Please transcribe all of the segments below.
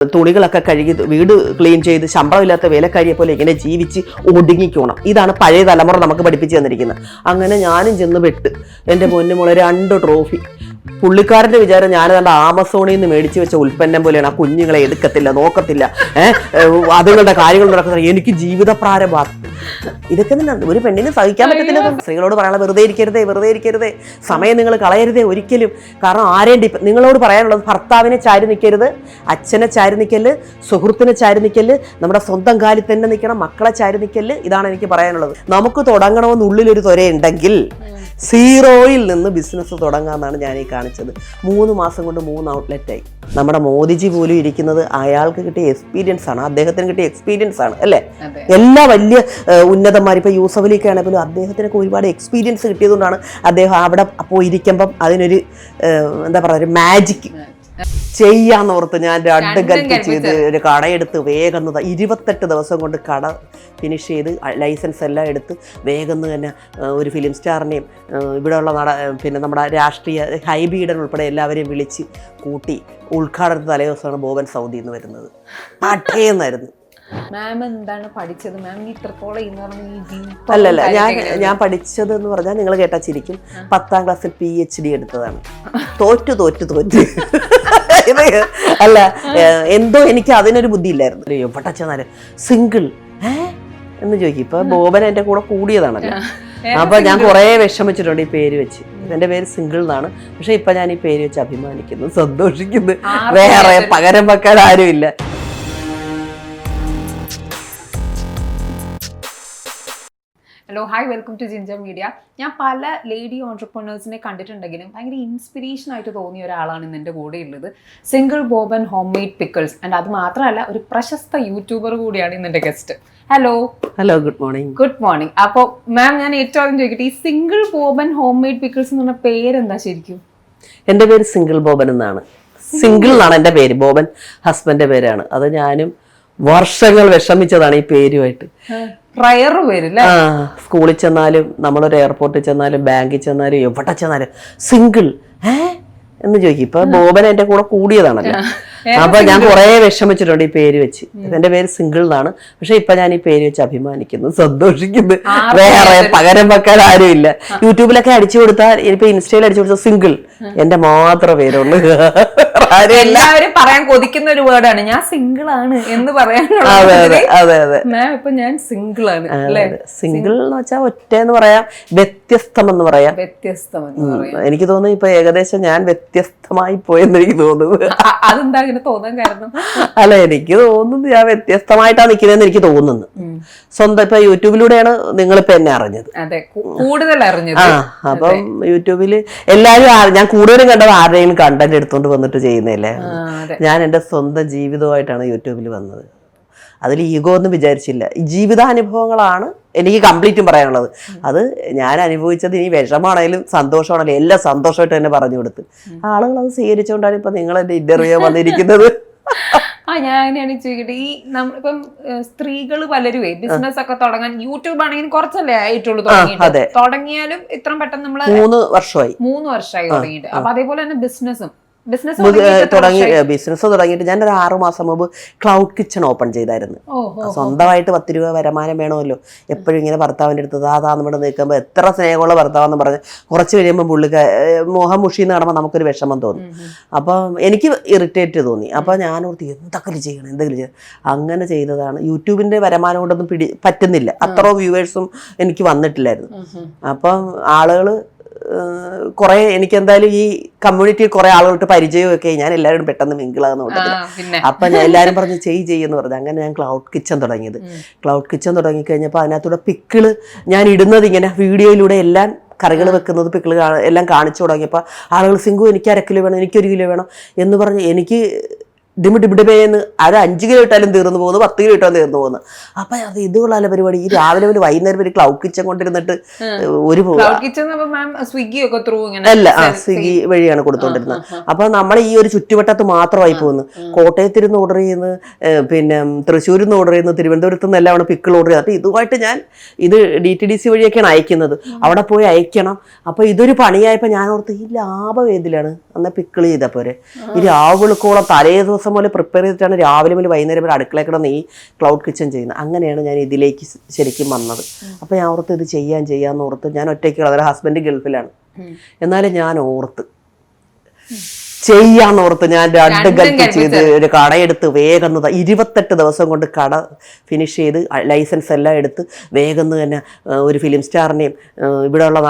തുണികളൊക്കെ കഴുകി വീട് ക്ലീൻ ചെയ്ത് ശമ്പളമില്ലാത്ത വേലക്കാരിയെ പോലെ ഇങ്ങനെ ജീവിച്ച് ഒടുങ്ങിക്കോണം. ഇതാണ് പഴയ തലമുറ നമുക്ക് പഠിപ്പിച്ചു തന്നിരിക്കുന്നത്. അങ്ങനെ ഞാനും ചെന്ന് പെട്ട് എൻ്റെ പൊന്നുമോളെ 2 ട്രോഫി. പുള്ളിക്കാരൻ്റെ വിചാരം ഞാനതാണ്ട് ആമസോണിൽ നിന്ന് മേടിച്ച് വെച്ച ഉൽപ്പന്നം പോലെയാണ്. ആ കുഞ്ഞുങ്ങളെ എടുക്കത്തില്ല, നോക്കത്തില്ല, അതുങ്ങളുടെ കാര്യങ്ങൾ നടക്കുന്നത്. എനിക്ക് ജീവിത പ്രാരംഭം. ഇതൊക്കെ തന്നെ ഒരു പെണ്ണിന് സഹിക്കാൻ പറ്റത്തില്ല. സ്ത്രീകളോട് പറയാനുള്ള വെറുതെ ഇരിക്കരുതേ, സമയം നിങ്ങൾ കളയരുതേ ഒരിക്കലും. കാരണം ആരെയും നിങ്ങളോട് പറയാനുള്ളത് ഭർത്താവിനെ ചാരി നിൽക്കരുത്, അച്ഛനെ ചാരി നിൽക്കല്, സുഹൃത്തിനെ ചാരി നിൽക്കല്, നമ്മുടെ സ്വന്തം കാലിൽ തന്നെ നിൽക്കണം, മക്കളെ ചാരി നിൽക്കല്. ഇതാണ് എനിക്ക് പറയാനുള്ളത്. നമുക്ക് തുടങ്ങണമെന്നുള്ളിലൊരു ത്വരയുണ്ടെങ്കിൽ 0യിൽ നിന്ന് ബിസിനസ് തുടങ്ങാമെന്നാണ് ഞാൻ ഈ കാണിച്ചത്. 3 മാസം കൊണ്ട് 3 ഔട്ട്ലെറ്റായി. നമ്മുടെ മോദിജി പോലും ഇരിക്കുന്നത് അയാൾക്ക് കിട്ടിയ എക്സ്പീരിയൻസ് ആണ്, അദ്ദേഹത്തിന് കിട്ടിയ എക്സ്പീരിയൻസ് ആണ് അല്ലേ. എല്ലാ വലിയ ഉന്നതന്മാർ ഇപ്പൊ യൂസഫ് അലിയൊക്കെ ആണെങ്കിലും അദ്ദേഹത്തിനൊക്കെ ഒരുപാട് എക്സ്പീരിയൻസ് കിട്ടിയതുകൊണ്ടാണ് അദ്ദേഹം അവിടെ പോയിരിക്കുമ്പം അതിനൊരു എന്താ പറയുക, ഒരു മാജിക് ചെയ്യാന്നോർത്ത് ഞാൻ 2 കൽപ്പിച്ച് ചെയ്ത് ഒരു കടയെടുത്ത് വേഗം 28 ദിവസം കൊണ്ട് കട ഫിനിഷ് ചെയ്ത് ലൈസൻസ് എല്ലാം എടുത്ത് വേഗം തന്നെ ഒരു ഫിലിം സ്റ്റാറിനെയും ഇവിടെയുള്ള പിന്നെ നമ്മുടെ രാഷ്ട്രീയ ഹൈബീഡൻ ഉൾപ്പെടെ എല്ലാവരെയും വിളിച്ച് കൂട്ടി ഉദ്ഘാടന തലേദിവസമാണ് ബോബൻ സൗദിയിൽ നിന്ന് വരുന്നത്. പാട്ടേന്നായിരുന്നു. മാം എന്താണ് പഠിച്ചത്? മാം ഇത്രത്തോളം അല്ലല്ല, ഞാൻ പഠിച്ചത് എന്ന് പറഞ്ഞാൽ നിങ്ങൾ കേട്ടാ ചിരിക്കും. 10ാം ക്ലാസ്സിൽ PhD എടുത്തതാണ്. തോറ്റ് അല്ല, എന്തോ എനിക്ക് അതിനൊരു ബുദ്ധി ഇല്ലായിരുന്നു. എവിടെ ചെന്നാലും സിംഗിൾ എന്ന് ചോദിക്കും. ഇപ്പൊ ബോബൻ എന്റെ കൂടെ കൂടിയതാണല്ലോ. അപ്പൊ ഞാൻ കുറെ വിഷമിച്ചിട്ടുണ്ട് ഈ പേര് വെച്ച്. എന്റെ പേര് സിംഗിൾ എന്നാണ്. പക്ഷെ ഇപ്പൊ ഞാൻ ഈ പേര് വെച്ച് അഭിമാനിക്കുന്നു, സന്തോഷിക്കുന്നു. വേറെ പകരം വെക്കാൻ ആരുമില്ല. Hello, hi, welcome to Ginger Media. ഞാൻ പല ലേഡി ഓൺട്രപ്രണേഴ്സിനെ കണ്ടിട്ടുണ്ടെങ്കിലും ഭയങ്കര ഇൻസ്പിറേഷൻ ആയിട്ട് തോന്നിയ ഒരാളാണ് ഇന്ന് എൻ്റെ കൂടെ ഉള്ളത്. Single Boban home made pickles. And അത് മാത്രമല്ല, ഒരു പ്രശസ്ത യൂട്യൂബർ കൂടിയാണ് ഇന്ന് എൻ്റെ guest. Hello. Good morning. Good morning. അപ്പോൾ മാം, ഞാൻ ഏറ്റവും ആദ്യം ചോദിക്കട്ടെ, ഈ single Boban home made pickles എന്ന് പറഞ്ഞ പേരെന്താ ശരിക്കും? എൻ്റെ പേര് സിംഗിൾ ബോബൻ എന്നാണ്. സിംഗിൾ എന്നാണ് എൻ്റെ പേര്. ബോബൻ ഹസ്ബൻഡിന്റെ പേരാണ്. അത് ഞാനും വർഷങ്ങൾ വിഷമിച്ചതാണ് ഈ പേരുമായിട്ട്. സ്കൂളിൽ ചെന്നാലും, നമ്മളൊരു എയർപോർട്ടിൽ ചെന്നാലും, ബാങ്കിൽ ചെന്നാലും, എവിടെ ചെന്നാലും സിംഗിൾ എന്ന് ചോദിക്കും. ഇപ്പൊ ബോബൻ എന്റെ കൂടെ കൂടിയതാണല്ലോ. അപ്പൊ ഞാൻ കുറെ വിഷമിച്ചിട്ടുണ്ട് ഈ പേര് വെച്ച്. എന്റെ പേര് സിംഗിൾ എന്നാണ്. പക്ഷെ ഇപ്പൊ ഞാൻ ഈ പേര് വെച്ച് അഭിമാനിക്കുന്നു, സന്തോഷിക്കുന്നു. വേറെ പകരം വെക്കാൻ ആരുമില്ല. യൂട്യൂബിലൊക്കെ അടിച്ചു കൊടുത്താൽ, ഇപ്പൊ ഇൻസ്റ്റയിൽ അടിച്ചു കൊടുത്താൽ സിംഗിൾ എന്റെ മാത്രം പേരുള്ളൂ. എല്ലാവരും പറയാൻ കൊതിക്കുന്ന ഒരു വേർഡാണ് ഞാൻ സിംഗിൾ ആണ് എന്ന് പറയാനുള്ളത്. ഇപ്പൊ ഞാൻ സിംഗിൾ ആണ്. സിംഗിൾ എന്ന് വെച്ചാൽ ഒറ്റ എന്ന് പറയാം, വ്യത്യസ്തം എന്ന് പറയാം. എനിക്ക് തോന്നുന്നു ഇപ്പൊ ഏകദേശം ഞാൻ വ്യത്യസ്തമായി പോയെന്ന് എനിക്ക് തോന്നുന്നത്. അതെന്താ അങ്ങനെ തോന്നാൻ കാരണം? അല്ല, എനിക്ക് തോന്നുന്നു ഞാൻ വ്യത്യസ്തമായിട്ടാണ് നിൽക്കുന്നതെന്ന് എനിക്ക് തോന്നുന്നു. സ്വന്തം ഇപ്പൊ യൂട്യൂബിലൂടെയാണ് നിങ്ങളിപ്പോ എന്നെ അറിഞ്ഞത്, കൂടുതൽ അറിഞ്ഞത്. അപ്പം യൂട്യൂബില് എല്ലാരും ഞാൻ കൂടുതലും കണ്ടത് ആരുടെയും കണ്ടന്റ് എടുത്തോണ്ട് വന്നിട്ട് ചെയ്യുന്നില്ലേ. ഞാൻ എന്റെ സ്വന്തം ജീവിതമായിട്ടാണ് യൂട്യൂബിൽ വന്നത്. അതിൽ ഈഗോ ഒന്നും വിചാരിച്ചില്ല. ജീവിതാനുഭവങ്ങളാണ് എനിക്ക് കംപ്ലീറ്റും പറയാനുള്ളത്. അത് ഞാൻ അനുഭവിച്ചത് ഇനി വിഷമാണെങ്കിലും സന്തോഷമാണെങ്കിലും എല്ലാം സന്തോഷമായിട്ട് തന്നെ പറഞ്ഞു കൊടുത്ത് ആളുകൾ അത് സ്വീകരിച്ചുകൊണ്ടാണ് ഇപ്പൊ നിങ്ങൾ എന്റെ ഇന്റർവ്യൂ വന്നിരിക്കുന്നത്. ഞാൻ അങ്ങനെയാണ് ചോദിക്കട്ടെ, ഈ നമ്മളിപ്പം സ്ത്രീകൾ പലരും ബിസിനസ് ഒക്കെ തുടങ്ങാൻ, യൂട്യൂബ് ആണെങ്കിൽ കുറച്ചല്ലേ ആയിട്ടുള്ളൂ തുടങ്ങിയാലും ഇത്ര പെട്ടെന്ന് നമ്മള് 3 വർഷമായി തുടങ്ങിയിട്ട്. അപ്പൊ അതേപോലെ തന്നെ ബിസിനസ് തുടങ്ങിയിട്ട് ഞാൻ ഒരു 6 മാസം മുമ്പ് ക്ലൗഡ് കിച്ചൺ ഓപ്പൺ ചെയ്തായിരുന്നു. സ്വന്തമായിട്ട് 10 രൂപ വരുമാനം വേണമല്ലോ. എപ്പോഴും ഇങ്ങനെ ഭർത്താവിൻ്റെ അടുത്ത് നമ്മുടെ നിൽക്കുമ്പോൾ എത്ര സ്നേഹമുള്ള ഭർത്താവെന്ന് പറഞ്ഞ് കുറച്ച് കഴിയുമ്പോൾ പുള്ളിക്ക് മോഹം മുഷിന്ന് കാണുമ്പോൾ നമുക്കൊരു വിഷമം തോന്നും. അപ്പം എനിക്ക് ഇറിറ്റേറ്റ് തോന്നി. അപ്പം ഞാനോർത്ത് എന്തെങ്കിലും ചെയ്യണം. അങ്ങനെ ചെയ്തതാണ്. യൂട്യൂബിൻ്റെ വരുമാനം കൊണ്ടൊന്നും പറ്റുന്നില്ല, അത്ര വ്യൂവേഴ്സും എനിക്ക് വന്നിട്ടില്ലായിരുന്നു. അപ്പം ആളുകൾ കുറെ, എനിക്ക് എന്തായാലും ഈ കമ്മ്യൂണിറ്റിയിൽ കുറെ ആളുകൾക്ക് പരിചയമൊക്കെ, ഞാൻ എല്ലാവരും പെട്ടെന്ന് മിങ്കിളാന്ന് നോട്ടത്തില്ല. അപ്പൊ ഞാൻ എല്ലാവരും പറഞ്ഞ് ചെയ്യുന്നു പറഞ്ഞു. അങ്ങനെ ഞാൻ ക്ലൗഡ് കിച്ചൺ തുടങ്ങിയത്. ക്ലൗഡ് കിച്ചൺ തുടങ്ങിക്കഴിഞ്ഞപ്പോൾ അതിനകത്തൂടെ പിക്കിള് ഞാൻ ഇടുന്നത് ഇങ്ങനെ വീഡിയോയിലൂടെ എല്ലാം കറികൾ വെക്കുന്നത് പിക്കിള് എല്ലാം കാണിച്ചു തുടങ്ങിയപ്പോൾ ആളുകൾ സിംഗു എനിക്ക് 1/2 കിലോ വേണം, എനിക്ക് 1 കിലോ വേണം എന്ന് പറഞ്ഞ് എനിക്ക് ഡിമിഡിബിഡിമേന്ന് അത് 5 കിലോ ഇട്ടാലും തീർന്നു പോകുന്നു, 10 കിലോ ഇട്ടാലും തീർന്നു പോകുന്നു. അപ്പൊ അത് ഇതുകൊള്ളാല പരിപാടി. ഈ രാവിലെ മുതൽ വൈകുന്നേരം ഒരു ക്ലൗഡ് കിച്ചൺ കൊണ്ടിരുന്നിട്ട് ഒരു സ്വിഗ്ഗി വഴിയാണ് കൊടുത്തോണ്ടിരുന്നത്. അപ്പൊ നമ്മൾ ഈ ഒരു ചുറ്റുവട്ടത്ത് മാത്രമായി പോകുന്നു. കോട്ടയത്തിരുന്ന് ഓർഡർ ചെയ്യുന്നു, പിന്നെ തൃശ്ശൂരിൽ നിന്ന് ഓർഡർ ചെയ്യുന്നു, തിരുവനന്തപുരത്ത് നിന്ന് എല്ലാമാണ് പിക്കിൾ ഓർഡർ ചെയ്യുന്നത്. അപ്പൊ ഇതുമായിട്ട് ഞാൻ ഇത് DTDC വഴിയൊക്കെയാണ് അയക്കുന്നത്. അവിടെ പോയി അയക്കണം. അപ്പൊ ഇതൊരു പണിയായപ്പോ ഞാൻ ഓർത്ത് ഈ ലാഭം ഏതിലാണ്, എന്നാൽ പിക്കിൾ ചെയ്താൽ പോരെ. ഈ രാവിളക്കോളം തലേ ദിവസം ദിവസം പോലെ പ്രിപ്പയർ ചെയ്തിട്ടാണ് രാവിലെ മുതൽ വൈകുന്നേരം വരെ അടുക്കളയിൽ കിടന്ന് ഈ ക്ലൗഡ് കിച്ചൺ ചെയ്യുന്നത്. അങ്ങനെയാണ് ഞാൻ ഇതിലേക്ക് ശരിക്കും വന്നത്. അപ്പോൾ ഞാൻ ഓർത്ത് ഇത് ചെയ്യാമെന്ന് ഓർത്ത് ഞാൻ ഒറ്റയ്ക്കുള്ള, അതായത് ഹസ്ബൻഡ് ഗൾഫിലാണ്, എന്നാലും ഞാൻ ഓർത്ത് ചെയ്യാന്നോർത്ത് ഞാൻ രണ്ടും കൽപ്പിച്ച് ചെയ്ത് ഒരു കടയെടുത്ത് വേഗം 28 ദിവസം കൊണ്ട് കട ഫിനിഷ് ചെയ്ത് ലൈസൻസ് എല്ലാം എടുത്ത് വേഗം തന്നെ ഒരു ഫിലിം സ്റ്റാറിനെയും ഇവിടെയുള്ള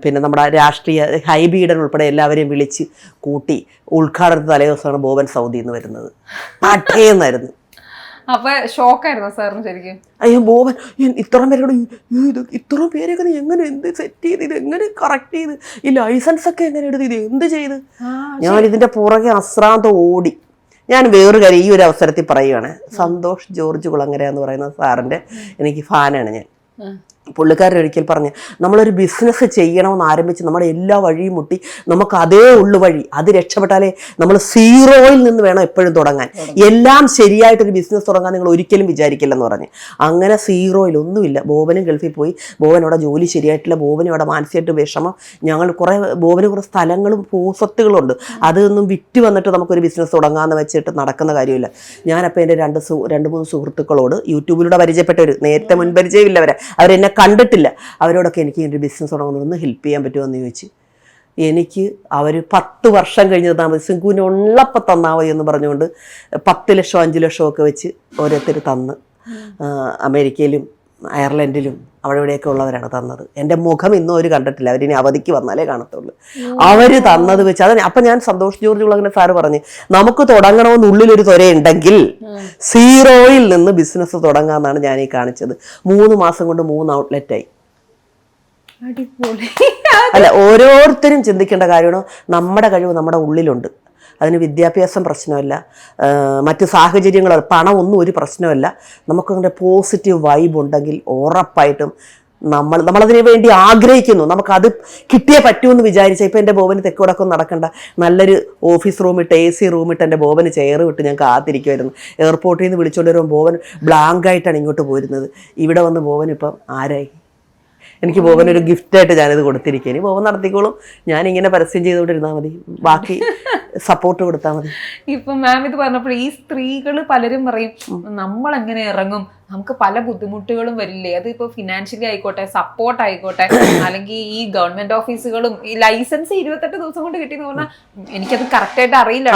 പിന്നെ നമ്മുടെ രാഷ്ട്രീയ ഹൈബീഡൻ ഉൾപ്പെടെ എല്ലാവരെയും വിളിച്ച് കൂട്ടി ഉദ്ഘാടനത്തിന് തലേ ദിവസമാണ് ബോബൻ സൗദിയിൽ നിന്ന് വരുന്നത്. പാട്ടേന്നായിരുന്നു. അപ്പൊ ഷോക്കായിരുന്നു സാറിന് ശരിക്കും? അയ്യോ ബോബൻ ഇത്രയും പേരോട് ഇത്രയും പേരൊക്കെ നീ എങ്ങനെ എന്ത് സെറ്റ് ചെയ്ത്, ഇത് എങ്ങനെ കറക്റ്റ് ചെയ്ത്, ഈ ലൈസൻസ് ഒക്കെ എങ്ങനെ എടുത്ത്, ഇത് എന്ത് ചെയ്ത്? ഞാൻ ഇതിന്റെ പുറകെ അശ്രാന്തം ഓടി. ഞാൻ വേറൊരു കാര്യം ഈ ഒരു അവസരത്തിൽ പറയുകയാണ്, സന്തോഷ് ജോർജ് കുളങ്ങര എന്ന് പറയുന്ന സാറിന്റെ എനിക്ക് ഫാനാണ് ഞാൻ. പുള്ളിക്കാരൻ ഒരിക്കൽ പറഞ്ഞ്, നമ്മളൊരു ബിസിനസ് ചെയ്യണമെന്ന് ആരംഭിച്ച് നമ്മുടെ എല്ലാ വഴിയും മുട്ടി നമുക്ക് അതേ ഉള്ളു വഴി, അത് രക്ഷപ്പെട്ടാലേ നമ്മൾ സീറോയിൽ നിന്ന് വേണം എപ്പോഴും തുടങ്ങാൻ. എല്ലാം ശരിയായിട്ടൊരു ബിസിനസ് തുടങ്ങാൻ നിങ്ങൾ ഒരിക്കലും വിചാരിക്കില്ലെന്ന് പറഞ്ഞ്. അങ്ങനെ സീറോയിൽ ഒന്നുമില്ല. ബോബനും ഗൾഫിൽ പോയി, ബോബൻ അവിടെ ജോലി ശരിയായിട്ടില്ല, ബോബനും അവിടെ മാനസികമായിട്ട് വിഷമം. ബോബന് കുറേ സ്ഥലങ്ങളും ഭൂസ്വത്തുകളുണ്ട്, അതൊന്നും വിറ്റ് വന്നിട്ട് നമുക്കൊരു ബിസിനസ് തുടങ്ങാമെന്ന് വെച്ചിട്ട് നടക്കുന്ന കാര്യമില്ല. ഞാനപ്പോൾ എൻ്റെ 2-3 സുഹൃത്തുക്കളോട് യൂട്യൂബിലൂടെ പരിചയപ്പെട്ടവർ, നേരത്തെ മുൻപരിചയമില്ലവരെ, അവരെന്നെ കണ്ടിട്ടില്ല, അവരോടൊക്കെ എനിക്ക് എൻ്റെ ബിസിനസ് തുടങ്ങുന്നതൊന്ന് ഹെൽപ്പ് ചെയ്യാൻ പറ്റുമോ എന്ന് ചോദിച്ചു. എനിക്ക് അവർ 10 വർഷം കഴിഞ്ഞ് തന്നാൽ മതി, സിംഗുവിന് ഉള്ളപ്പോൾ തന്നാൽ മതി എന്ന് പറഞ്ഞുകൊണ്ട് 10 ലക്ഷം 5 ലക്ഷം ഒക്കെ വെച്ച് ഓരോരുത്തർ തന്ന്, അമേരിക്കയിലും അയർലൻഡിലും അവിടെ ഇവിടെയൊക്കെ ഉള്ളവരാണ് തന്നത്. എൻ്റെ മുഖം ഇന്നും അവർ കണ്ടിട്ടില്ല, അവരിനി അവധിക്ക് വന്നാലേ കാണത്തുള്ളൂ. അവർ തന്നത് വെച്ച് അത് അപ്പം ഞാൻ സന്തോഷ് ജോർജ് കുളങ്ങര സാറ് പറഞ്ഞ്, നമുക്ക് തുടങ്ങണമെന്ന് ഉള്ളിലൊരു ത്വരയുണ്ടെങ്കിൽ സീറോയിൽ നിന്ന് ബിസിനസ് തുടങ്ങാമെന്നാണ് ഞാൻ ഈ കാണിച്ചത്. 3 മാസം കൊണ്ട് 3 ഔട്ട്ലെറ്റായി. അല്ല, ഓരോരുത്തരും ചിന്തിക്കേണ്ട കാര്യമാണ്, നമ്മുടെ കഴിവ് നമ്മുടെ ഉള്ളിലുണ്ട്. അതിന് വിദ്യാഭ്യാസം പ്രശ്നമല്ല, മറ്റ് സാഹചര്യങ്ങൾ, പണം ഒന്നും ഒരു പ്രശ്നമല്ല. നമുക്കങ്ങനെ പോസിറ്റീവ് വൈബ് ഉണ്ടെങ്കിൽ ഉറപ്പായിട്ടും നമ്മളതിനു വേണ്ടി ആഗ്രഹിക്കുന്നു, നമുക്കത് കിട്ടിയേ പറ്റുമെന്ന് വിചാരിച്ചാൽ. ഇപ്പം എൻ്റെ ബോബന് തെക്കുവടക്കൊന്നും നടക്കണ്ട, നല്ലൊരു ഓഫീസ് റൂമിട്ട് AC റൂമിട്ട് എൻ്റെ ബോബന് ചെയർ വിട്ട് ഞാൻ കാത്തിരിക്കുമായിരുന്നു. എയർപോർട്ടിൽ നിന്ന് വിളിച്ചുകൊണ്ട് വരുമ്പോൾ ബോബൻ ബ്ലാങ്കായിട്ടാണ് ഇങ്ങോട്ട് പോരുന്നത്. ഇവിടെ വന്ന് ബോബൻ ഇപ്പം ആരായി? എനിക്ക് ബോബനൊരു ഗിഫ്റ്റായിട്ട് ഞാനിത് കൊടുത്തിരിക്കുകയാണ്. ബോബൻ നടത്തിക്കോളും, ഞാനിങ്ങനെ പരസ്യം ചെയ്തുകൊണ്ടിരുന്നാൽ മതി, ബാക്കി സപ്പോർട്ട് കൊടുത്താൽ മതി. ഇപ്പം മാം ഇത് പറഞ്ഞപ്പോൾ ഈ സ്ത്രീകൾ പലരും പറയും, നമ്മൾ എങ്ങനെ ഇറങ്ങും, നമുക്ക് പല ബുദ്ധിമുട്ടുകളും വരില്ലേ, അതിപ്പോൾ ഫിനാൻഷ്യലി ആയിക്കോട്ടെ, സപ്പോർട്ട് ആയിക്കോട്ടെ, അല്ലെങ്കിൽ ഈ ഗവൺമെന്റ് ഓഫീസുകളും ഈ ലൈസൻസ് 28 ദിവസം കൊണ്ട് കിട്ടിയെന്ന് പറഞ്ഞാൽ എനിക്കത് കറക്റ്റായിട്ട് അറിയില്ല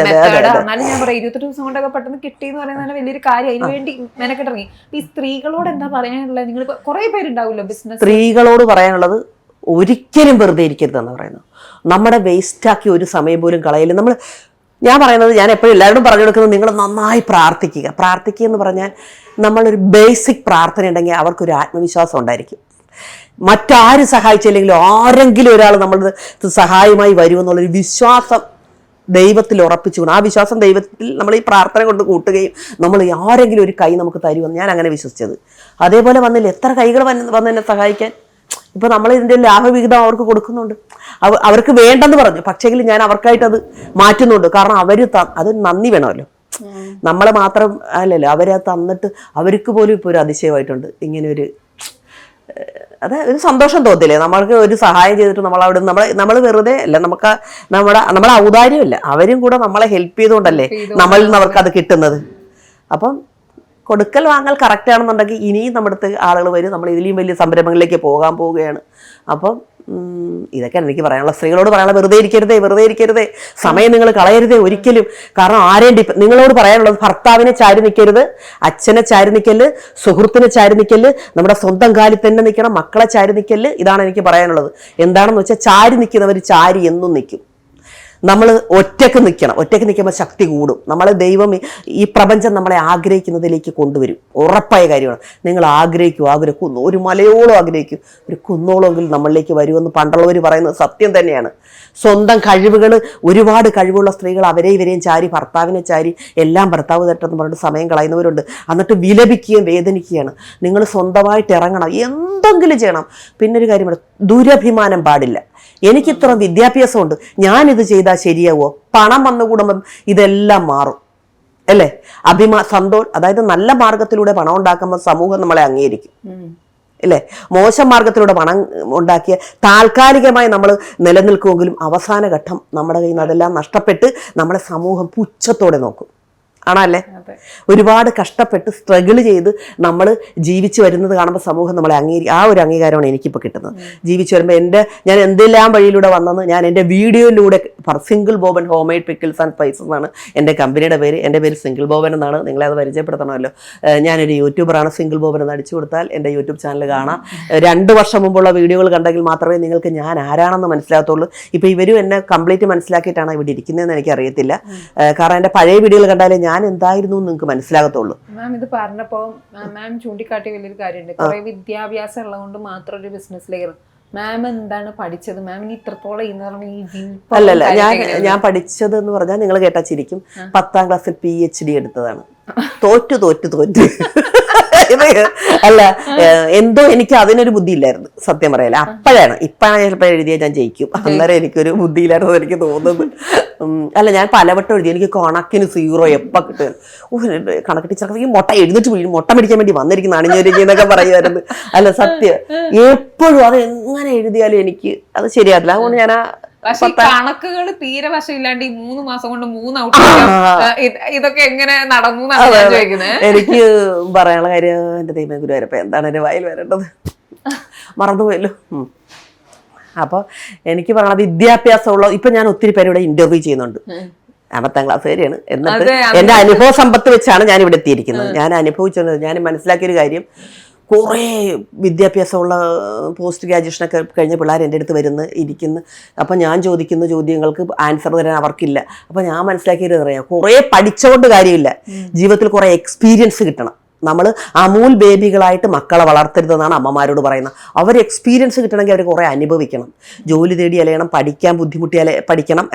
മെത്തേഡ്. എന്നാലും ഞാൻ പറയാം 28 ദിവസം കൊണ്ടൊക്കെ പെട്ടെന്ന് കിട്ടിയെന്ന് പറയുന്നത് വലിയൊരു കാര്യം. അതിന് വേണ്ടി മെനക്കെട്ടിറങ്ങി. ഈ സ്ത്രീകളോട് എന്താ പറയാനുള്ളത്? നിങ്ങൾ കുറെ പേരുണ്ടാവുമല്ലോ ബിസിനസ്. സ്ത്രീകളോട് പറയാനുള്ളത്, ഒരിക്കലും വെറുതെ ഇരിക്കരുതെന്ന് പറയുന്നു. നമ്മുടെ വേസ്റ്റാക്കി ഒരു സമയം പോലും കളയില്ല. ഞാൻ പറയുന്നത്, ഞാൻ എപ്പോഴും എല്ലാവരോടും പറഞ്ഞു കൊടുക്കുന്നത്, നിങ്ങൾ നന്നായി പ്രാർത്ഥിക്കുക. പ്രാർത്ഥിക്കുക എന്ന് പറഞ്ഞാൽ നമ്മളൊരു ബേസിക് പ്രാർത്ഥന ഉണ്ടെങ്കിൽ അവർക്കൊരു ആത്മവിശ്വാസം ഉണ്ടായിരിക്കും. മറ്റാരും സഹായിച്ചില്ലെങ്കിലും ആരെങ്കിലും ഒരാൾ നമ്മളുടെ സഹായമായി വരുമെന്നുള്ളൊരു വിശ്വാസം ദൈവത്തിൽ ഉറപ്പിച്ചുകൊണ്ട്, ആ വിശ്വാസം ദൈവത്തിൽ നമ്മൾ ഈ പ്രാർത്ഥന കൊണ്ട് കൂട്ടുകയും നമ്മൾ ആരെങ്കിലും ഒരു കൈ നമുക്ക് തരുമെന്ന് ഞാൻ അങ്ങനെ വിശ്വസിച്ചത്. അതേപോലെ വന്നില്ല, എത്ര കൈകൾ വന്ന് എന്നെ സഹായിക്കാൻ. ഇപ്പം നമ്മൾ ഇതിൻ്റെ ലാഭവിഹിതം അവർക്ക് കൊടുക്കുന്നുണ്ട്. അവർക്ക് വേണ്ടെന്ന് പറഞ്ഞു, പക്ഷേങ്കിൽ ഞാൻ അവർക്കായിട്ട് അത് മാറ്റുന്നുണ്ട്. കാരണം അത് നന്ദി വേണമല്ലോ, നമ്മളെ മാത്രം അല്ലല്ലോ, അവരത് തന്നിട്ട് അവർക്ക് പോലും ഇപ്പോൾ ഒരു അതിശയമായിട്ടുണ്ട്. ഇങ്ങനെ ഒരു ഒരു സന്തോഷം തോന്നില്ലേ, നമ്മൾക്ക് ഒരു സഹായം ചെയ്തിട്ട് നമ്മളവിടെ നമ്മൾ വെറുതെ അല്ല, നമ്മുടെ ഔദാര്യമല്ല, അവരും കൂടെ നമ്മളെ ഹെൽപ്പ് ചെയ്തുകൊണ്ടല്ലേ നമ്മളിൽ നിന്ന് അവർക്ക് അത് കിട്ടുന്നത്. അപ്പം കൊടുക്കൽ വാങ്ങൽ കറക്റ്റ് ആണെന്നുണ്ടെങ്കിൽ ഇനിയും നമ്മുടെ അടുത്ത് ആളുകൾ വരും. നമ്മൾ ഇതിലും വലിയ സംരംഭങ്ങളിലേക്ക് പോകാൻ പോവുകയാണ്. അപ്പം ഇതൊക്കെയാണ് എനിക്ക് പറയാനുള്ള. സ്ത്രീകളോട് പറയാനുള്ള, വെറുതെ ഇരിക്കരുതേ, സമയം നിങ്ങൾ കളയരുതേ ഒരിക്കലും. കാരണം ആരെയും നിങ്ങളോട് പറയാനുള്ളത്, ഭർത്താവിനെ ചാരി നിൽക്കരുത്, അച്ഛനെ ചാരി നിൽക്കല്, സുഹൃത്തിനെ ചാരി നിൽക്കല്, നമ്മുടെ സ്വന്തം കാലിൽ തന്നെ നിൽക്കണം, മക്കളെ ചാരി നിൽക്കല്. ഇതാണ് എനിക്ക് പറയാനുള്ളത്. എന്താണെന്ന് വെച്ചാൽ, ചാരി നിൽക്കുന്നവർ ചാരി എന്നും നിൽക്കും. നമ്മൾ ഒറ്റയ്ക്ക് നിൽക്കണം. ഒറ്റയ്ക്ക് നിൽക്കുമ്പോൾ ശക്തി കൂടും. ദൈവം ഈ പ്രപഞ്ചം നമ്മളെ ആഗ്രഹിക്കുന്നതിലേക്ക് കൊണ്ടുവരും. ഉറപ്പായ കാര്യമാണ്. നിങ്ങൾ ആഗ്രഹിക്കും, ഒരു മലയോളം ആഗ്രഹിക്കും, ഒരു കുന്നോളമെങ്കിലും നമ്മളിലേക്ക് വരുമെന്ന് പണ്ടുള്ളവർ പറയുന്നത് സത്യം തന്നെയാണ്. സ്വന്തം കഴിവുകൾ, ഒരുപാട് കഴിവുള്ള സ്ത്രീകൾ ഇവരെയും ചാരി, ഭർത്താവിനെ ചാരി, എല്ലാം ഭർത്താവ് തട്ടെന്ന് പറഞ്ഞിട്ട് സമയം കളയുന്നവരുണ്ട്. എന്നിട്ട് വിലപിക്കുകയും വേദനിക്കുകയാണ്. നിങ്ങൾ സ്വന്തമായിട്ട് ഇറങ്ങണം, എന്തെങ്കിലും ചെയ്യണം. പിന്നൊരു കാര്യമാണ്, ദുരഭിമാനം പാടില്ല. എനിക്കിത്ര വിദ്യാഭ്യാസമുണ്ട്, ഞാനിത് ചെയ്താൽ ശരിയാവോ? പണം വന്നുകൂടുമ്പം ഇതെല്ലാം മാറും അല്ലേ? അതായത് നല്ല മാർഗത്തിലൂടെ പണം ഉണ്ടാക്കുമ്പോൾ സമൂഹം നമ്മളെ അംഗീകരിക്കും അല്ലേ? മോശം മാർഗത്തിലൂടെ പണം ഉണ്ടാക്കിയ താൽക്കാലികമായി നമ്മൾ നിലനിൽക്കുമെങ്കിലും അവസാന ഘട്ടം നമ്മുടെ കയ്യിൽ നിന്ന് അതെല്ലാം നഷ്ടപ്പെട്ട് നമ്മളെ സമൂഹം പുച്ഛത്തോടെ നോക്കും. ആണല്ലേ? ഒരുപാട് കഷ്ടപ്പെട്ട് സ്ട്രഗിൾ ചെയ്ത് നമ്മൾ ജീവിച്ചു വരുന്നത് കാണുമ്പോൾ സമൂഹം നമ്മളെ ആ ഒരു അംഗീകാരമാണ് എനിക്കിപ്പോൾ കിട്ടുന്നത്. ജീവിച്ചു വരുമ്പോൾ ഞാൻ എന്തെല്ലാം വഴിയിലൂടെ വന്നെന്ന് ഞാൻ എൻ്റെ വീഡിയോയിലൂടെ single Boban home made pickles and spices എന്നാണ് എൻ്റെ കമ്പനിയുടെ പേര്. എൻ്റെ പേര് സിംഗിൾ ബോബൻ എന്നാണ്. നിങ്ങളെ അത് പരിചയപ്പെടുത്തണമല്ലോ. ഞാനൊരു യൂട്യൂബറാണ്. സിംഗിൾ ബോബൻ എന്ന് അടിച്ചു കൊടുത്താൽ എൻ്റെ യൂട്യൂബ് ചാനൽ കാണാം. 2 വർഷം മുമ്പുള്ള വീഡിയോകൾ കണ്ടെങ്കിൽ മാത്രമേ നിങ്ങൾക്ക് ഞാൻ ആരാണെന്ന് മനസ്സിലാകത്തുള്ളൂ. ഇപ്പോൾ ഇവരും എന്നെ കംപ്ലീറ്റ് മനസ്സിലാക്കിയിട്ടാണ് ഇവിടെ ഇരിക്കുന്നതെന്ന് എനിക്കറിയത്തില്ല. കാരണം എൻ്റെ പഴയ വീഡിയോകൾ കണ്ടാലേ ഞാൻ എന്തായിരുന്നു എന്ന് നിങ്ങൾക്ക് മനസ്സിലാകത്തുള്ളൂ. മാം ഇത് പറഞ്ഞപ്പോൾ മാം ചൂണ്ടിക്കാട്ടിയ വലിയൊരു കാര്യമുണ്ട്. കുറെ വിദ്യാഭ്യാസം ഉള്ളതുകൊണ്ട് മാത്രം ഒരു ബിസിനസ്സിലേക്ക് മാം എന്താണ് പഠിച്ചത്? മാമിന് ഇത്രത്തോളം അല്ലല്ല, ഞാൻ പഠിച്ചത് എന്ന് പറഞ്ഞാൽ നിങ്ങൾ കേട്ടാ ചിരിക്കും. 10ാം ക്ലാസ്സിൽ PhD എടുത്തതാണ്. തോറ്റ് അല്ല, എന്തോ എനിക്ക് അതിനൊരു ബുദ്ധി ഇല്ലായിരുന്നു സത്യം പറയാല. അപ്പോഴാണ് ചിലപ്പോൾ എഴുതിയാൽ ഞാൻ ജയിക്കും. അന്നേരം എനിക്കൊരു ബുദ്ധിയില്ലായിരുന്നു എനിക്ക് തോന്നുന്നത്. അല്ല, ഞാൻ പലവട്ടം എഴുതി. എനിക്ക് കണക്കിന് 0 എപ്പോൾ കിട്ടുക. കണക്ക് ടീച്ചർക്ക് ഈ മുട്ട എഴുതിട്ട് വീഴും, മുട്ട പിടിക്കാൻ വേണ്ടി വന്നിരിക്കുന്ന അണിഞ്ഞൊരുങ്ങിയെന്നൊക്കെ പറയുമായിരുന്നു. അല്ല സത്യം, എപ്പോഴും അത് എങ്ങനെ എഴുതിയാലും എനിക്ക് അത് ശരിയായിട്ടില്ല. അതുകൊണ്ട് ഞാൻ പക്ഷെ കണക്കുകൾ തീരെ വശമില്ലാണ്ട് ഈ 3 മാസം കൊണ്ട് 3 ഔട്ട് ഇതൊക്കെ എങ്ങനെ നടന്നു ചോദിക്കുന്നത്. എനിക്ക് പറയാനുള്ള കാര്യം, എന്റെ ദൈവം ഗുരുവായൂരപ്പ എന്താണ് എന്റെ വായിൽ വരേണ്ടത്, മറന്നുപോയല്ലോ. അപ്പോൾ എനിക്ക് പറയണ വിദ്യാഭ്യാസമുള്ള ഇപ്പൊ ഞാൻ ഒത്തിരി പേര് ഇവിടെ ഇന്റർവ്യൂ ചെയ്യുന്നുണ്ട്. 10ാം ക്ലാസ് വരെയാണ്. എന്നിട്ട് എന്റെ അനുഭവ സമ്പത്ത് വെച്ചാണ് ഞാൻ ഇവിടെ എത്തിയിരിക്കുന്നത്. ഞാൻ അനുഭവിച്ചത്, ഞാൻ മനസ്സിലാക്കിയൊരു കാര്യം, കുറേ വിദ്യാഭ്യാസമുള്ള പോസ്റ്റ് ഗ്രാജുവേഷനൊക്കെ കഴിഞ്ഞ പിള്ളേർ എൻ്റെ അടുത്ത് ഇരിക്കുന്നു. അപ്പം ഞാൻ ചോദിക്കുന്ന ചോദ്യങ്ങൾക്ക് ആൻസർ തരാൻ അവർക്കില്ല. അപ്പം ഞാൻ മനസ്സിലാക്കിയത് അറിയാം, കുറേ പഠിച്ചുകൊണ്ട് കാര്യമില്ല, ജീവിതത്തിൽ കുറേ എക്സ്പീരിയൻസ് കിട്ടണം. നമ്മൾ അമൂൽ ബേബികളായിട്ട് മക്കളെ വളർത്തരുതെന്നാണ് അമ്മമാരോട് പറയുന്നത്. അവർ എക്സ്പീരിയൻസ് കിട്ടണമെങ്കിൽ അവർ കുറേ അനുഭവിക്കണം. ജോലി തേടി അലയണം, പഠിക്കാൻ ബുദ്ധിമുട്ടിയാൽ പഠിക്കണം,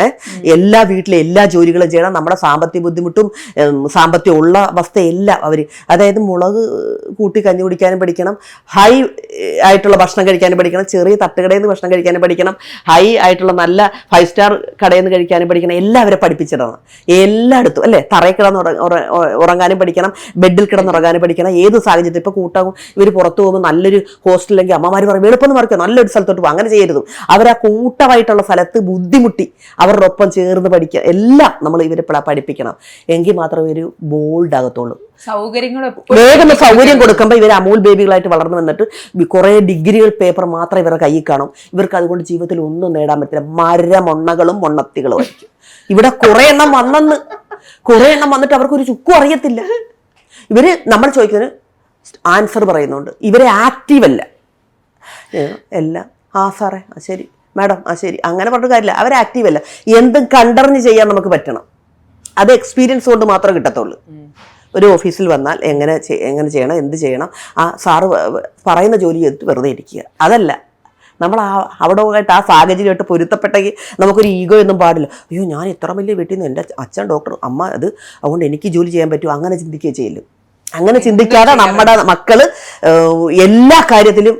എല്ലാ വീട്ടിലെ എല്ലാ ജോലികളും ചെയ്യണം. നമ്മുടെ സാമ്പത്തിക ബുദ്ധിമുട്ടും സാമ്പത്തികം ഉള്ള അവസ്ഥയെല്ലാം അവർ, അതായത് മുളക് കൂട്ടി കഞ്ഞി കുടിക്കാനും പഠിക്കണം, ഹൈ ആയിട്ടുള്ള ഭക്ഷണം കഴിക്കാനും പഠിക്കണം, ചെറിയ തട്ടുകടയിൽ നിന്ന് ഭക്ഷണം കഴിക്കാനും പഠിക്കണം, ഹൈ ആയിട്ടുള്ള നല്ല 5 സ്റ്റാർ കടയിൽ നിന്ന് കഴിക്കാനും പഠിക്കണം. എല്ലാവരെ പഠിപ്പിച്ചിടണം എല്ലായിടത്തും, അല്ലേ? തറയിൽ കിടന്ന് ഉറങ്ങാനും പഠിക്കണം, ബെഡിൽ കിടന്നുറങ്ങാനും പഠിക്കണം. ഏത് സാഹചര്യത്തിൽ ഇപ്പൊ കൂട്ടാകും ഇവർ പുറത്തു പോകുമ്പോൾ നല്ലൊരു ഹോസ്റ്റലിലെങ്കിൽ അമ്മമാർ പറയും എളുപ്പം മറിക്കുക, നല്ലൊരു സ്ഥലത്തോട്ട് പോകും. അങ്ങനെ ചെയ്യരുത്. അവർ ആ കൂട്ടമായിട്ടുള്ള സ്ഥലത്ത് ബുദ്ധിമുട്ടി അവരുടെ ഒപ്പം ചേർന്ന് പഠിക്കുക. എല്ലാം നമ്മൾ ഇവരെ പഠിപ്പിക്കണം. എങ്കിൽ മാത്രമേ ഒരു ബോൾഡ് ആകത്തുള്ളൂ. വേഗം സൗകര്യം കൊടുക്കുമ്പോൾ ഇവർ അമൂൽ ബേബികളായിട്ട് വളർന്നു വന്നിട്ട് കുറേ ഡിഗ്രികൾ പേപ്പർ മാത്രം ഇവരുടെ കയ്യിൽ കാണും. ഇവർക്ക് അതുകൊണ്ട് ജീവിതത്തിൽ ഒന്നും നേടാൻ പറ്റില്ല. മരമൊണ്ണകളും മൊണ്ണത്തികളും ആയിരിക്കും. ഇവിടെ കുറെ എണ്ണം വന്നിട്ട് അവർക്കൊരു ചുക്കും അറിയത്തില്ല. ഇവര് നമ്മൾ ചോദിക്കുന്നതിന് ആൻസർ പറയുന്നുണ്ട്. ഇവരെ ആക്റ്റീവ് അല്ല. എല്ലാം സാറേ ശരി, മാഡം ശരി, അങ്ങനെ പറഞ്ഞ കാര്യമില്ല. അവർ ആക്റ്റീവ് അല്ല. എന്തും കണ്ടറിഞ്ഞ് ചെയ്യാൻ നമുക്ക് പറ്റണം. അത് എക്സ്പീരിയൻസ് കൊണ്ട് മാത്രമേ കിട്ടത്തുള്ളൂ. ഒരു ഓഫീസിൽ വന്നാൽ എങ്ങനെ ചെയ്യണം, എന്ത് ചെയ്യണം, സാറ് പറയുന്ന ജോലി ചെയ്തിട്ട് വെറുതെ ഇരിക്കുക, അതല്ല. നമ്മൾ അവിടെ ആയിട്ട് ആ സാഹചര്യമായിട്ട് പൊരുത്തപ്പെട്ടെങ്കിൽ നമുക്കൊരു ഈഗോ ഒന്നും പാടില്ല. അയ്യോ, ഞാൻ ഇത്ര വലിയ വീട്ടിൽ നിന്ന് എൻ്റെ അച്ഛൻ ഡോക്ടർ, അമ്മ അത്, അതുകൊണ്ട് എനിക്ക് ജോലി ചെയ്യാൻ പറ്റുമോ, അങ്ങനെ ചിന്തിക്കുകയും ചെയ്യില്ല. അങ്ങനെ ചിന്തിക്കാതെ നമ്മുടെ മക്കള് എല്ലാ കാര്യത്തിലും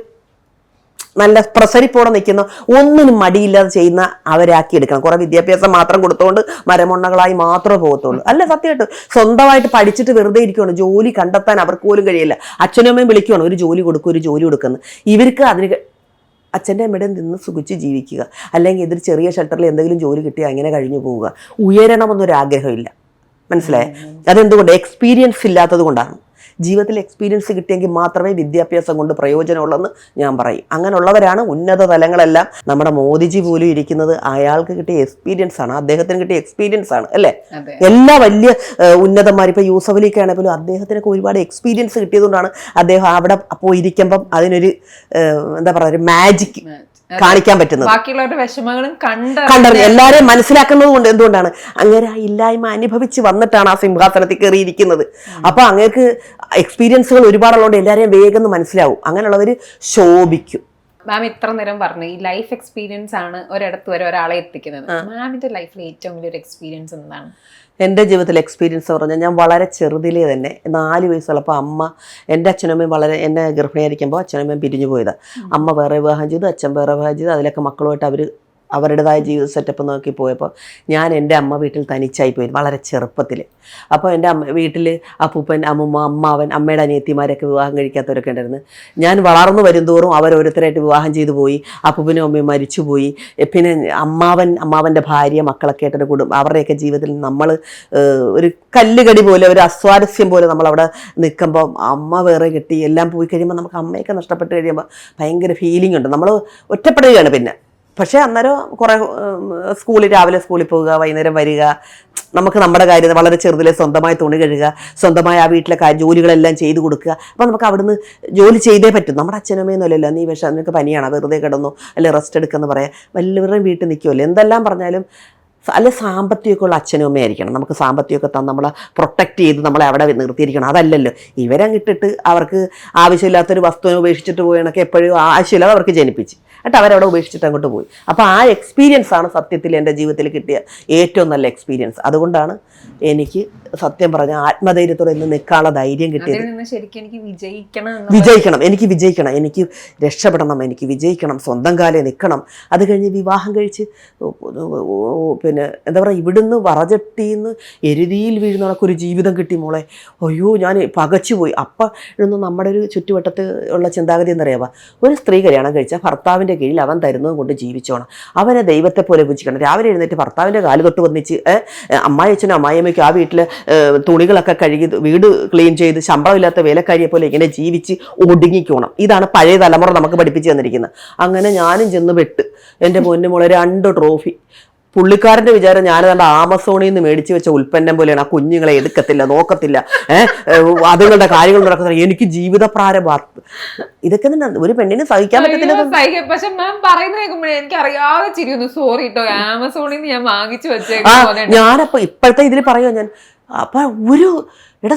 നല്ല പ്രസരിപ്പോടെ നിൽക്കുന്ന, ഒന്നിനും മടിയില്ലാതെ ചെയ്യുന്ന അവരാക്കിയെടുക്കണം. കുറെ വിദ്യാഭ്യാസം മാത്രം കൊടുത്തുകൊണ്ട് മരമൊണ്ണകളായി മാത്രമേ പോകത്തുള്ളൂ. അല്ല, സത്യമായിട്ട് സ്വന്തമായിട്ട് പഠിച്ചിട്ട് വെറുതെ ഇരിക്കുകയാണ്. ജോലി കണ്ടെത്താൻ അവർക്ക് പോലും കഴിയില്ല. അച്ഛനും അമ്മയും വിളിക്കുകയാണ്, ഒരു ജോലി കൊടുക്കുന്നു. ഇവർക്ക് അതിന് അച്ഛൻ്റെ അമ്മയുടെ നിന്ന് സുഖിച്ച് ജീവിക്കുക, അല്ലെങ്കിൽ ഇതൊരു ചെറിയ ഷെൽട്ടറിൽ എന്തെങ്കിലും ജോലി കിട്ടിയാൽ അങ്ങനെ കഴിഞ്ഞു പോവുക. ഉയരണമെന്നൊരാഗ്രഹമില്ല. മനസ്സിലായേ? അതെന്തുകൊണ്ട്? എക്സ്പീരിയൻസ് ഇല്ലാത്തത് കൊണ്ടാണ്. ജീവിതത്തിൽ എക്സ്പീരിയൻസ് കിട്ടിയെങ്കിൽ മാത്രമേ വിദ്യാഭ്യാസം കൊണ്ട് പ്രയോജനമുള്ളെന്ന് ഞാൻ പറയും. അങ്ങനെയുള്ളവരാണ് ഉന്നത തലങ്ങളെല്ലാം. നമ്മുടെ മോദിജി പോലും ഇരിക്കുന്നത് അയാൾക്ക് കിട്ടിയ എക്സ്പീരിയൻസ് ആണ്, അദ്ദേഹത്തിന് കിട്ടിയ എക്സ്പീരിയൻസ് ആണ്, അല്ലേ? എല്ലാ വലിയ ഉന്നതന്മാർ, ഇപ്പൊ യൂസഫ് അലിക്ക് ആണെങ്കിൽ പോലും അദ്ദേഹത്തിനൊക്കെ ഒരുപാട് എക്സ്പീരിയൻസ് കിട്ടിയതുകൊണ്ടാണ് അദ്ദേഹം അവിടെ പോയിരിക്കുമ്പം അതിനൊരു എന്താ പറയുക, ഒരു മാജിക് കാണിക്കാൻ പറ്റുന്നത്. ബാക്കിയുള്ളവരുടെ വിഷമങ്ങളും കണ്ടറിഞ്ഞ് എല്ലാവരെയും മനസ്സിലാക്കുന്നത് കൊണ്ട് എന്തുകൊണ്ടാണ് അങ്ങനെ ആ ഇല്ലായ്മ അനുഭവിച്ച് വന്നിട്ടാണ് ആ സിംഹാസനത്തിൽ കയറിയിരിക്കുന്നത്. അപ്പൊ അങ്ങേക്ക് എക്സ്പീരിയൻസുകൾ ഒരുപാടുള്ളതുകൊണ്ട് എല്ലാവരെയും വേഗം മനസ്സിലാവും. അങ്ങനെയുള്ളവര് ശോഭിക്കും. മാം ഇത്ര നേരം പറഞ്ഞു ഈ ലൈഫ് എക്സ്പീരിയൻസ് ആണ് ഒരിടത്ത് വരെ ഒരാളെ എത്തിക്കുന്നത്. മാമിന്റെ ലൈഫിൽ ഏറ്റവും വലിയൊരു എക്സ്പീരിയൻസ് എന്താണ്? എൻ്റെ ജീവിതത്തിൽ എക്സ്പീരിയൻസ് പറഞ്ഞാൽ, ഞാൻ വളരെ ചെറുതിലേ തന്നെ 4 വയസ്സുള്ളപ്പോൾ എൻ്റെ അച്ഛനമ്മയും എന്നെ ഗർഭിണിയായിരിക്കുമ്പോൾ അച്ഛനമ്മയും പിരിഞ്ഞു പോയതാണ്. അമ്മ വേറെ വിവാഹം ചെയ്തു, അച്ഛൻ വേറെ വിവാഹം ചെയ്തു. അതിലൊക്കെ മക്കളുമായിട്ട് അവർ അവരുടേതായ ജീവിത സെറ്റപ്പ് നോക്കി പോയപ്പോൾ ഞാൻ എൻ്റെ അമ്മ വീട്ടിൽ തനിച്ചായി പോയി വളരെ ചെറുപ്പത്തിൽ. അപ്പോൾ എൻ്റെ വീട്ടിൽ അപ്പൂപ്പൻ, അമ്മുമ്മ, അമ്മാവൻ, അമ്മയുടെ അനിയത്തിമാരൊക്കെ വിവാഹം കഴിക്കാത്തവരൊക്കെ ഉണ്ടായിരുന്നു. ഞാൻ വളർന്നു വരുംതോറും അവരോരോരുത്തരായിട്ട് വിവാഹം ചെയ്തു പോയി. അപ്പൂപ്പനും അമ്മയും മരിച്ചുപോയി. പിന്നെ അമ്മാവൻ്റെ ഭാര്യ, മക്കളൊക്കെ ആയിട്ടൊരു കുടുംബം. അവരുടെയൊക്കെ ജീവിതത്തിൽ നമ്മൾ ഒരു കല്ലുകടി പോലെ, ഒരു അസ്വാരസ്യം പോലെ നമ്മളവിടെ നിൽക്കുമ്പോൾ അമ്മ വേറെ കെട്ടി എല്ലാം പോയി കഴിയുമ്പോൾ നമുക്ക് അമ്മയൊക്കെ നഷ്ടപ്പെട്ട് കഴിയുമ്പോൾ ഭയങ്കര ഫീലിംഗ് ഉണ്ട്. നമ്മൾ ഒറ്റപ്പെടുകയാണ് പിന്നെ. പക്ഷേ അന്നേരം കുറേ രാവിലെ സ്കൂളിൽ പോവുക, വൈകുന്നേരം വരിക, നമുക്ക് നമ്മുടെ കാര്യം വളരെ ചെറുതിലെ സ്വന്തമായി തുണി കഴുകുക, സ്വന്തമായി ആ വീട്ടിലെ ജോലികളെല്ലാം ചെയ്തു കൊടുക്കുക. അപ്പോൾ നമുക്ക് അവിടുന്ന് ജോലി ചെയ്തേ പറ്റും. നമ്മുടെ അച്ഛനമ്മയൊന്നുമല്ലല്ലോ നീ പക്ഷേ നിനക്ക് പനിയാണോ, വെറുതെ കിടന്നു, അല്ലെ റെസ്റ്റ് എടുക്കുമെന്ന് പറയാം. വല്ലവരുടെയും വീട്ടിൽ നിൽക്കുമല്ലോ. എന്തെല്ലാം പറഞ്ഞാലും അല്ലെ സാമ്പത്തികമൊക്കെ ഉള്ള അച്ഛനും അമ്മയായിരിക്കണം. നമുക്ക് സാമ്പത്തികമൊക്കെ തന്ന് നമ്മളെ പ്രൊട്ടക്റ്റ് ചെയ്ത് നമ്മളെ അവിടെ നിർത്തിയിരിക്കണം. അതല്ലല്ലോ ഇവരങ്ങിട്ടിട്ട് അവർക്ക് ആവശ്യമില്ലാത്തൊരു വസ്തുവിനെ ഉപേക്ഷിച്ചിട്ട് പോയണൊക്കെ എപ്പോഴും ആവശ്യമില്ലാതെ അവർക്ക് ജനിപ്പിച്ച് എന്നിട്ട് അവരവിടെ ഉപേക്ഷിച്ചിട്ട് അങ്ങോട്ട് പോയി. അപ്പോൾ ആ എക്സ്പീരിയൻസ് ആണ് സത്യത്തിൽ എൻ്റെ ജീവിതത്തിൽ കിട്ടിയ ഏറ്റവും നല്ല എക്സ്പീരിയൻസ്. അതുകൊണ്ടാണ് എനിക്ക് സത്യം പറഞ്ഞ ആത്മധൈര്യത്തോടെ ഇന്ന് നിൽക്കാനുള്ള ധൈര്യം കിട്ടിയത്. എനിക്ക് വിജയിക്കണം, എനിക്ക് രക്ഷപ്പെടണം, എനിക്ക് വിജയിക്കണം, സ്വന്തം കാലം നിൽക്കണം. അത് കഴിഞ്ഞ് വിവാഹം കഴിച്ച് പിന്നെ എന്താ പറയുക, ഇവിടുന്ന് വറചട്ടിന്ന് എരുതിയിൽ വീഴുന്നതൊക്കെ ജീവിതം കിട്ടി മോളെ. അയ്യോ ഞാൻ പകച്ചുപോയി. അപ്പം ഇതൊന്നും നമ്മുടെ ഒരു ചുറ്റുവട്ടത്ത് ഉള്ള ചിന്താഗതി എന്നറിയാവാ, ഒരു സ്ത്രീ കല്യാണം കഴിച്ചാൽ ഭർത്താവിൻ്റെ കീഴിൽ അവൻ തരുന്നത് കൊണ്ട് ജീവിച്ചോണം, അവനെ ദൈവത്തെ പോലെ പൂജിക്കണം. രാവിലെ എഴുന്നേറ്റ് ഭർത്താവിൻ്റെ കാല് തൊട്ട് വന്നിച്ച് അമ്മായിയച്ഛനും അമ്മായിയമ്മയ്ക്കും ആ വീട്ടിലെ തുണികളൊക്കെ കഴുകി വീട് ക്ലീൻ ചെയ്ത് ശമ്പളമില്ലാത്ത വേലക്കാരിയെ പോലെ ഇങ്ങനെ ജീവിച്ച് ഒടുങ്ങിക്കോണം. ഇതാണ് പഴയ തലമുറ നമുക്ക് പഠിപ്പിച്ച് തന്നിരിക്കുന്നത്. അങ്ങനെ ഞാനും ചെന്ന് പെട്ട്. എൻ്റെ പൊന്നുമോളെ 2 ട്രോഫി. പുള്ളിക്കാരൻ്റെ വിചാരം ഞാനതാണ്ട് ആമസോണിൽ നിന്ന് മേടിച്ച് വെച്ച ഉൽപ്പന്നം പോലെയാണ്. ആ കുഞ്ഞുങ്ങളെ എടുക്കത്തില്ല, നോക്കത്തില്ല, അതുങ്ങളുടെ കാര്യങ്ങൾ നടക്കുന്നില്ല. എനിക്ക് ജീവിത പ്രാരംഭം. ഇതൊക്കെ തന്നെ ഒരു പെണ്ണിന് സഹിക്കാൻ പറ്റത്തില്ല. പക്ഷെ മാം പറയുന്ന കേൾക്കുമ്പോഴേ എനിക്ക് അറിയാതെ ചിരിയൊന്നു. സോറി കേട്ടോ, ആമസോണിൽ നിന്ന് ഞാൻ വാങ്ങിച്ചു വെച്ചേക്കും. ഞാനപ്പോ ഇപ്പോഴത്തെ ഇതിൽ പറയുമോ ഞാൻ, അപ്പൊ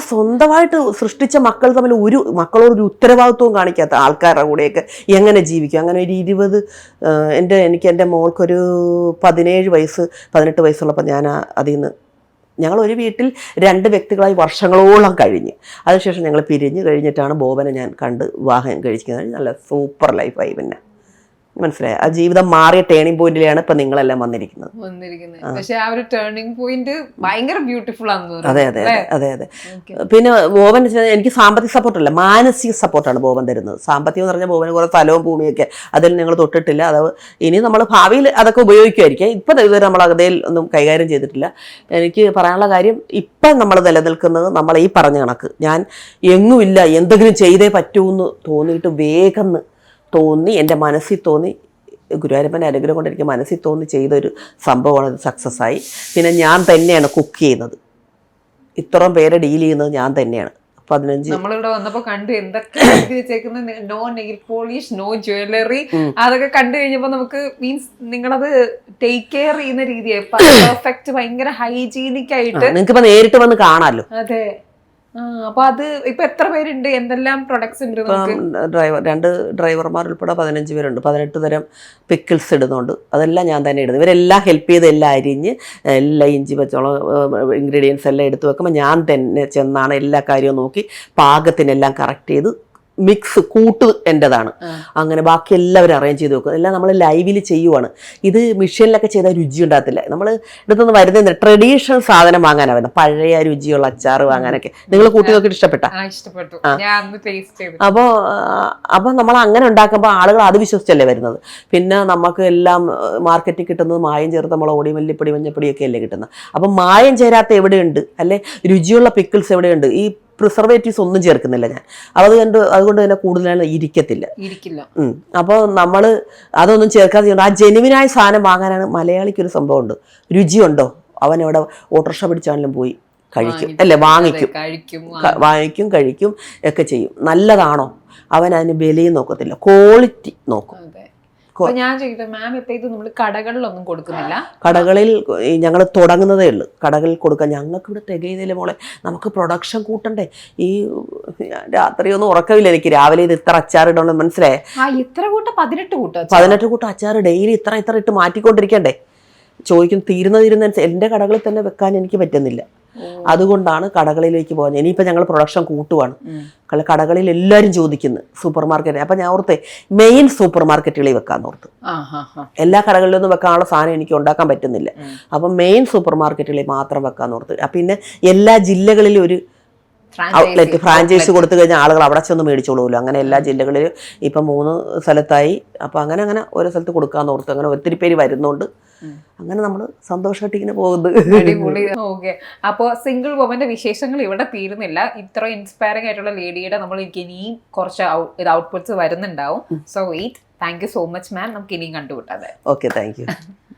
സ്വന്തമായിട്ട് സൃഷ്ടിച്ച മക്കൾ തമ്മിൽ മക്കളോടൊരു ഉത്തരവാദിത്വവും കാണിക്കാത്ത ആൾക്കാരുടെ കൂടെയൊക്കെ എങ്ങനെ ജീവിക്കും? അങ്ങനെ ഒരു 20 എനിക്ക് എൻ്റെ മോൾക്കൊരു 17 വയസ്സ് 18 വയസ്സുള്ളപ്പോൾ ഞാൻ അതിൽ നിന്ന് ഞങ്ങൾ ഒരു വീട്ടിൽ 2 വ്യക്തികളായി വർഷങ്ങളോളം കഴിഞ്ഞ് അതിനുശേഷം ഞങ്ങൾ പിരിഞ്ഞ് കഴിഞ്ഞിട്ടാണ് ബോബനെ ഞാൻ കണ്ട് വിവാഹം കഴിക്കുന്നത്. നല്ല സൂപ്പർ ലൈഫായി. പിന്നെ മനസ്സിലായി, ആ ജീവിതം മാറിയ ടേണിംഗ് പോയിന്റിലാണ് ഇപ്പൊ നിങ്ങളെല്ലാം വന്നിരിക്കുന്നത്. പക്ഷെ ആ ഒരു ടേണിംഗ് പോയിന്റ് ഭയങ്കര ബ്യൂട്ടിഫുൾ ആണ്. അതെ അതെ അതെ അതെ. പിന്നെ ബോബൻ എനിക്ക് സാമ്പത്തിക സപ്പോർട്ടല്ല, മാനസിക സപ്പോർട്ടാണ് ബോബൻ തരുന്നത്. സാമ്പത്തികം എന്ന് പറഞ്ഞാൽ ബോബന് കുറെ സ്ഥലവും ഭൂമിയൊക്കെ അതിൽ ഞങ്ങൾ തൊട്ടിട്ടില്ല. അത് ഇനി നമ്മൾ ഭാവിയിൽ അതൊക്കെ ഉപയോഗിക്കുമായിരിക്കും. ഇപ്പം ഇതുവരെ നമ്മൾ അതേൽ ഒന്നും കൈകാര്യം ചെയ്തിട്ടില്ല. എനിക്ക് പറയാനുള്ള കാര്യം, ഇപ്പം നമ്മൾ നിലനിൽക്കുന്നത് നമ്മൾ ഈ പറഞ്ഞ കണക്ക് ഞാൻ എങ്ങുമില്ല, എന്തെങ്കിലും ചെയ്തേ പറ്റൂ എന്ന് തോന്നിയിട്ട് വേഗം തോന്നി, എൻ്റെ മനസ്സിൽ തോന്നി, ഗുരുവായൂരപ്പൻ്റെ അനുഗ്രഹം കൊണ്ട് എനിക്ക് മനസ്സിൽ തോന്നി ചെയ്തൊരു സംഭവമാണ്. അത് സക്സസ് ആയി. പിന്നെ ഞാൻ തന്നെയാണ് കുക്ക് ചെയ്യുന്നത്, ഇത്രയും പേരെ ഡീൽ ചെയ്യുന്നത് ഞാൻ തന്നെയാണ്. 15 നമ്മളിവിടെ വന്നപ്പോ കണ്ടു എന്തൊക്കെ വെച്ചേക്കുന്നത്, no nail polish, no jewellery, അതൊക്കെ കണ്ടു കഴിഞ്ഞപ്പോ നമുക്ക് മീൻസ് നിങ്ങളത് ടേക്ക് കെയർ ചെയ്യുന്ന രീതിയെ പെർഫെക്റ്റ്, ഭയങ്കര ഹൈജീനിക് ആയിട്ട് നിങ്ങൾക്ക് നേരിട്ട് വന്ന് കാണാമല്ലോ. അതെ. അപ്പൊ അത് ഇപ്പൊ എത്ര പേരുണ്ട്, എന്തെല്ലാം പ്രൊഡക്ട്സ് ഉണ്ട്? 2 ഡ്രൈവർമാർ ഉൾപ്പെടെ 15 പേരുണ്ട്. 18 തരം പിക്കിൾസ് ഇടുന്നുണ്ട്. അതെല്ലാം ഞാൻ തന്നെ ഇടുന്നത്. ഇവരെല്ലാം ഹെൽപ്പ് ചെയ്ത് എല്ലാം അരിഞ്ഞ് എല്ലാം ഇഞ്ചി പച്ചമുളക് ഇൻഗ്രീഡിയൻസ് എല്ലാം എടുത്ത് വെക്കുമ്പോൾ ഞാൻ തന്നെ ചെന്നാണ് എല്ലാ കാര്യവും നോക്കി പാകത്തിനെല്ലാം കറക്റ്റ് ചെയ്ത് മിക്സ് കൂട്ട് എൻ്റെതാണ്. അങ്ങനെ ബാക്കി എല്ലാവരും അറേഞ്ച് ചെയ്ത് വെക്കും. എല്ലാം നമ്മൾ ലൈവിൽ ചെയ്യുവാണ്. ഇത് മെഷീനിലൊക്കെ ചെയ്താൽ രുചി ഉണ്ടാകത്തില്ല. നമ്മൾ ഇടത്തുനിന്ന് വരുന്ന ട്രഡീഷണൽ സാധനം വാങ്ങാനാണ് വരുന്നത്, പഴയ രുചിയുള്ള അച്ചാറ് വാങ്ങാനൊക്കെ. നിങ്ങൾ കൂട്ടി നോക്കിയിട്ട് ഇഷ്ടപ്പെട്ടു? അപ്പോൾ നമ്മൾ അങ്ങനെ ഉണ്ടാക്കുമ്പോൾ ആളുകൾ അത് വിശ്വസിച്ചല്ലേ വരുന്നത്. പിന്നെ നമുക്ക് എല്ലാം മാർക്കറ്റിൽ കിട്ടുന്നത് മായം ചേർത്ത മുളകുപൊടി, മല്ലിപ്പൊടി, മഞ്ഞപ്പൊടിയൊക്കെ അല്ലേ കിട്ടുന്നത്. അപ്പം മായം ചേരാത്ത എവിടെയുണ്ട്, അല്ലെ രുചിയുള്ള പിക്കിൾസ് എവിടെയുണ്ട്? ഈ പ്രിസർവേറ്റീവ്സ് ഒന്നും ചേർക്കുന്നില്ല ഞാൻ. അതുകൊണ്ട് തന്നെ കൂടുതലാണ് ഇരിക്കില്ല. അപ്പോൾ നമ്മൾ അതൊന്നും ചേർക്കാതെ ആ ജെനുവിനായ സാധനം വാങ്ങാനാണ്. മലയാളിക്കൊരു സംഭവമുണ്ട്, രുചിയുണ്ടോ അവൻ എവിടെ ഓട്ടോറിക്ഷ പിടിച്ചാണെങ്കിലും പോയി കഴിക്കും, അല്ലേ, വാങ്ങിക്കും കഴിക്കും ഒക്കെ ചെയ്യും. നല്ലതാണോ അവൻ അതിന് വിലയും നോക്കത്തില്ല, ക്വാളിറ്റി നോക്കും. ഞാൻ ചോദിക്കട്ടെ മാം, ഇപ്പൊ ഇത് നമ്മൾ കടകളിലൊന്നും കൊടുക്കുന്നില്ല? കടകളിൽ ഞങ്ങൾ തുടങ്ങുന്നതേ ഉള്ളൂ. കടകളിൽ കൊടുക്കാൻ ഞങ്ങൾക്ക് ഇവിടെ തികയുന്നില്ല മോളെ. നമുക്ക് പ്രൊഡക്ഷൻ കൂട്ടണ്ടേ. ഈ രാത്രിയൊന്നും ഉറക്കമില്ല എനിക്ക്. രാവിലെ ഇത് ഇത്ര അച്ചാർ ഇടണം, മനസ്സിലായേ? 18 കൂട്ടം അച്ചാർ ഡെയിലി ഇത്ര ഇട്ട് മാറ്റിക്കൊണ്ടിരിക്കണ്ടേ. ചോദിക്കും തീരുന്ന എൻ്റെ കടകളിൽ തന്നെ വെക്കാൻ എനിക്ക് പറ്റുന്നില്ല. അതുകൊണ്ടാണ് കടകളിലേക്ക് പോകുന്നത്. ഇനിയിപ്പോൾ ഞങ്ങൾ പ്രൊഡക്ഷൻ കൂട്ടുവാണ്. കടകളിൽ എല്ലാവരും ചോദിക്കുന്നു സൂപ്പർ മാർക്കറ്റ്. അപ്പം ഞാൻ ഓർത്തെ മെയിൻ സൂപ്പർ മാർക്കറ്റുകളിൽ വെക്കാന്ന് ഓർത്ത്. എല്ലാ കടകളിലൊന്നും വെക്കാനുള്ള സാധനം എനിക്ക് ഉണ്ടാക്കാൻ പറ്റുന്നില്ല. അപ്പം മെയിൻ സൂപ്പർ മാർക്കറ്റുകളിൽ മാത്രം വെക്കാന്ന് ഓർത്ത്. പിന്നെ എല്ലാ ജില്ലകളിലും ഒരു ഔട്ട്ലെറ്റ് ഫ്രാഞ്ചൈസി കൊടുത്തു കഴിഞ്ഞാൽ ആളുകൾ അവിടെ ചെന്ന് മേടിച്ചോളൂല്ലോ. അങ്ങനെ എല്ലാ ജില്ലകളിലും ഇപ്പം 3 സ്ഥലത്തായി. അപ്പം അങ്ങനെ ഓരോ സ്ഥലത്ത് കൊടുക്കാന്ന് ഓർത്ത്. അങ്ങനെ ഒത്തിരി പേര് വരുന്നുണ്ട്. അങ്ങനെ നമ്മൾ സന്തോഷമായിട്ട് ഇങ്ങനെ പോകുന്നത്. അടിപൊളി. ഓക്കെ, അപ്പോൾ സിംഗിൾ വുമന്റെ വിശേഷങ്ങൾ ഇവിടെ തീരുന്നില്ല. ഇത്ര ഇൻസ്പയറിംഗ് ആയിട്ടുള്ള ലേഡിയുടെ നമ്മൾ ഇനിയും കുറച്ച് ഔട്ട്പുട്ട്സ് വരുന്നുണ്ടാവും. So wait. Thank you so much ma'am. നമുക്ക് ഇനിയും കണ്ടുപിട്ടാതെ. Okay, thank you.